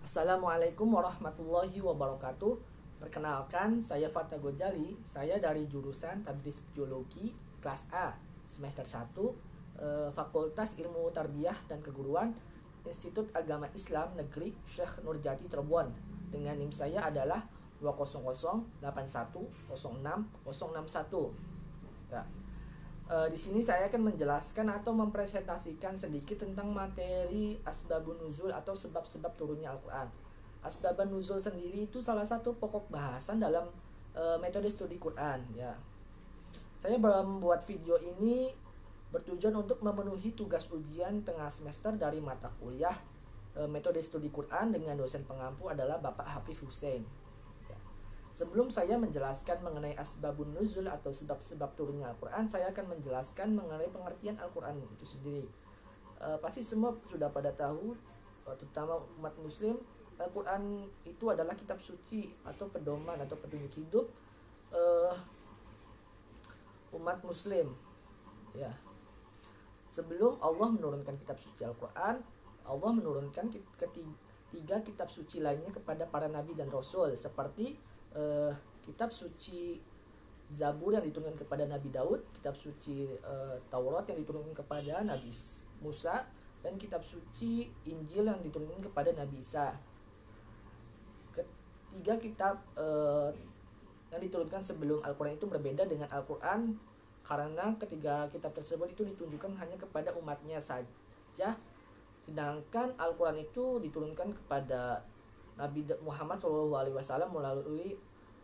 Assalamualaikum warahmatullahi wabarakatuh. Perkenalkan, saya Fatah Gojali. Saya dari jurusan Tadris Biologi kelas A, semester 1, Fakultas Ilmu Tarbiyah dan Keguruan, Institut Agama Islam Negeri Syekh Nurjati Cirebon. Dengan NIM saya adalah 20081060061. Ya. Di sini saya akan menjelaskan atau mempresentasikan sedikit tentang materi asbabun nuzul atau sebab-sebab turunnya Al-Quran. Asbabun nuzul sendiri itu salah satu pokok bahasan dalam metode studi Quran. Ya, saya membuat video ini bertujuan untuk memenuhi tugas ujian tengah semester dari mata kuliah metode studi Quran dengan dosen pengampu adalah Bapak Hafiz Hussein. Sebelum saya menjelaskan mengenai asbabun nuzul atau sebab-sebab turunnya Al-Quran, saya akan menjelaskan mengenai pengertian Al-Quran itu sendiri. Pasti semua sudah pada tahu, terutama umat muslim, Al-Quran itu adalah kitab suci atau pedoman atau petunjuk hidup umat muslim. Ya. Sebelum Allah menurunkan kitab suci Al-Quran, Allah menurunkan ketiga kitab suci lainnya kepada para nabi dan rasul, seperti kitab suci Zabur yang diturunkan kepada Nabi Daud, kitab suci Taurat yang diturunkan kepada Nabi Musa, dan kitab suci Injil yang diturunkan kepada Nabi Isa. Ketiga kitab yang diturunkan sebelum Al-Quran itu berbeda dengan Al-Quran karena ketiga kitab tersebut itu ditunjukkan hanya kepada umatnya saja, sedangkan Al-Quran itu diturunkan kepada Nabi Muhammad SAW melalui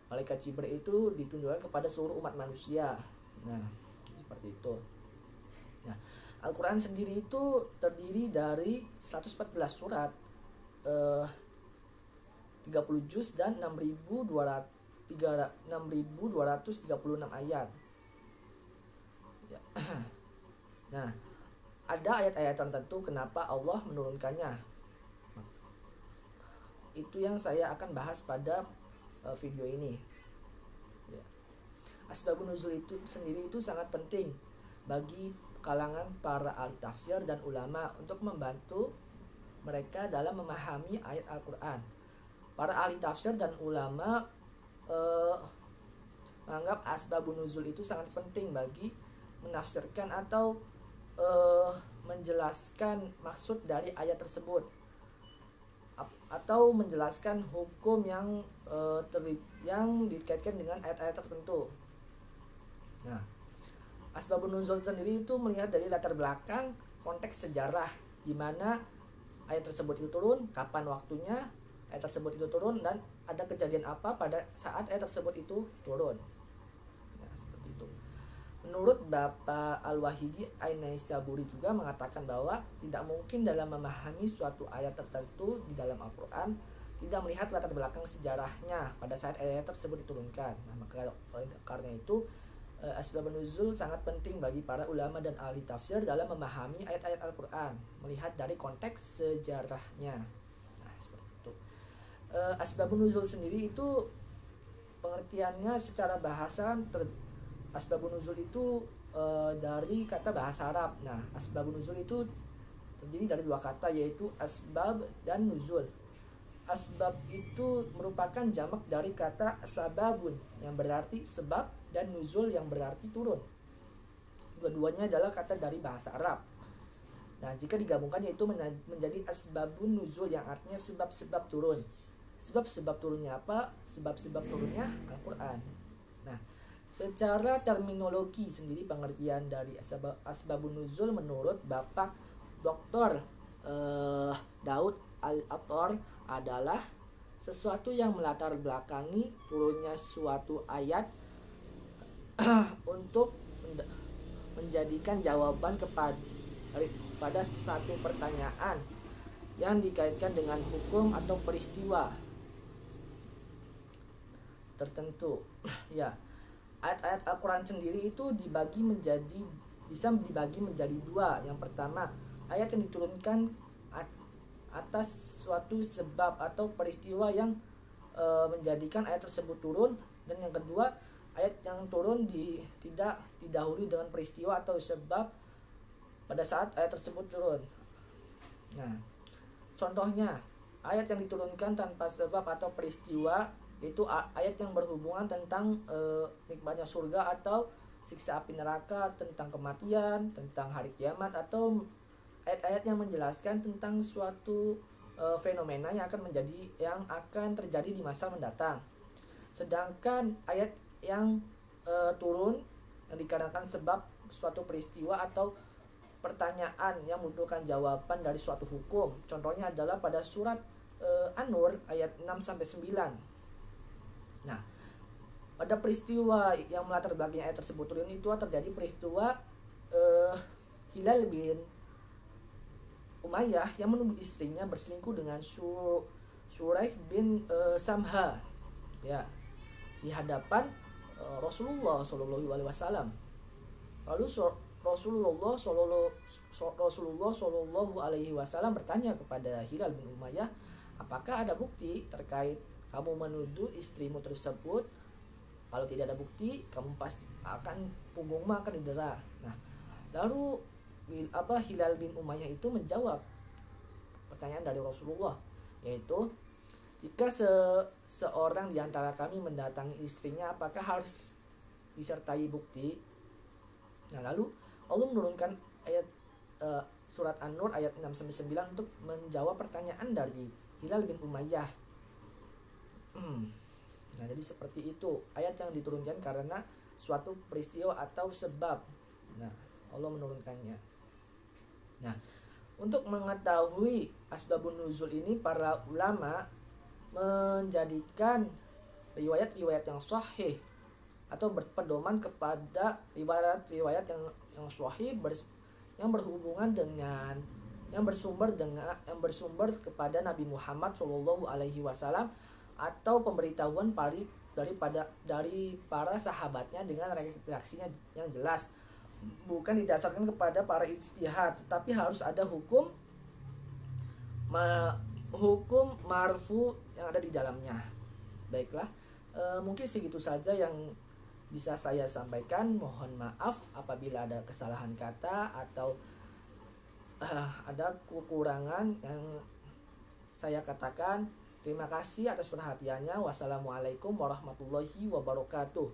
malaikat Jibril itu ditunjukkan kepada seluruh umat manusia. Nah, seperti itu. Nah, Al-Quran sendiri itu terdiri dari 114 surat, 30 juz dan 6.236 ayat. Ya. Nah, ada ayat-ayat tertentu kenapa Allah menurunkannya. Itu yang saya akan bahas pada video ini. Ya. Asbabun nuzul itu sendiri itu sangat penting bagi kalangan para ahli tafsir dan ulama untuk membantu mereka dalam memahami ayat Al-Quran. Para ahli tafsir dan ulama menganggap asbabun nuzul itu sangat penting bagi menafsirkan atau menjelaskan maksud dari ayat tersebut, atau menjelaskan hukum yang dikaitkan dengan ayat-ayat tertentu. Nah, asbabun nuzul sendiri itu melihat dari latar belakang konteks sejarah di mana ayat tersebut itu turun, kapan waktunya ayat tersebut itu turun, dan ada kejadian apa pada saat ayat tersebut itu turun. Nah, seperti itu. Menurut Bapak Al-Wahidi Ain-Naisaburi juga mengatakan bahwa tidak mungkin dalam memahami suatu ayat tertentu di dalam Al-Quran tidak melihat latar belakang sejarahnya pada saat ayat tersebut diturunkan. Nah, maka karena itu asbabun nuzul sangat penting bagi para ulama dan ahli tafsir dalam memahami ayat-ayat Al-Quran, melihat dari konteks sejarahnya. Nah, seperti itu. Asbabun nuzul sendiri itu pengertiannya secara bahasa asbabun nuzul itu dari kata bahasa Arab. Nah, asbabun nuzul itu terdiri dari dua kata, yaitu asbab dan nuzul. Asbab itu merupakan jamak dari kata sababun yang berarti sebab dan nuzul yang berarti turun. Dua-duanya adalah kata dari bahasa Arab. Nah, jika digabungkan yaitu menjadi asbabun nuzul yang artinya sebab-sebab turun. Sebab-sebab turunnya apa? Sebab-sebab turunnya Al-Quran. Nah, secara terminologi sendiri pengertian dari asbabun nuzul menurut Bapak Dr. Daud Al-Attar adalah sesuatu yang melatar belakangi turunnya suatu ayat untuk menjadikan jawaban kepada satu pertanyaan yang dikaitkan dengan hukum atau peristiwa tertentu. Ya. Ayat-ayat Al-Quran sendiri itu bisa dibagi menjadi dua. Yang pertama, ayat yang diturunkan atas suatu sebab atau peristiwa yang menjadikan ayat tersebut turun, dan yang kedua, ayat yang turun tidak didahului dengan peristiwa atau sebab pada saat ayat tersebut turun. Nah, contohnya Ayat yang diturunkan tanpa sebab atau peristiwa itu ayat yang berhubungan tentang nikmatnya surga atau siksa api neraka, tentang kematian, tentang hari kiamat, atau ayat-ayat yang menjelaskan tentang suatu fenomena yang akan terjadi di masa mendatang. Sedangkan ayat yang turun yang dikarenakan sebab suatu peristiwa atau pertanyaan yang membutuhkan jawaban dari suatu hukum. Contohnya adalah pada surat An-Nur ayat 6 sampai 9. Nah, pada peristiwa yang melatar belakangi ayat tersebut turun itu terjadi peristiwa Hilal bin Umayyah yang menuduh istrinya berselingkuh dengan Suraih bin Samha, ya, di hadapan Rasulullah Shallallahu Alaihi Wasallam. Lalu Rasulullah Shallallahu Alaihi Wasallam bertanya kepada Hilal bin Umayyah, apakah ada bukti terkait kamu menuduh istrimu tersebut? Kalau tidak ada bukti, kamu pasti punggungmu akan didera. Nah, lalu Hilal bin Umayyah itu menjawab pertanyaan dari Rasulullah, yaitu jika seorang di antara kami mendatangi istrinya, apakah harus disertai bukti? Nah, lalu Allah menurunkan ayat surat An-Nur ayat 6-9 untuk menjawab pertanyaan dari Hilal bin Umayyah. Nah, jadi seperti itu ayat yang diturunkan karena suatu peristiwa atau sebab. Nah, Allah menurunkannya. Nah, untuk mengetahui asbabun nuzul ini, para ulama menjadikan riwayat-riwayat yang sahih atau berpedoman kepada riwayat-riwayat yang sahih yang berhubungan dengan yang bersumber kepada Nabi Muhammad Shallallahu Alaihi Wasallam atau pemberitahuan dari para sahabatnya dengan reaksinya yang jelas, bukan didasarkan kepada para ijtihad, tetapi harus ada hukum marfu yang ada di dalamnya. Baiklah, mungkin segitu saja yang bisa saya sampaikan. Mohon maaf apabila ada kesalahan kata atau ada kekurangan yang saya katakan. Terima kasih atas perhatiannya. Wassalamualaikum warahmatullahi wabarakatuh.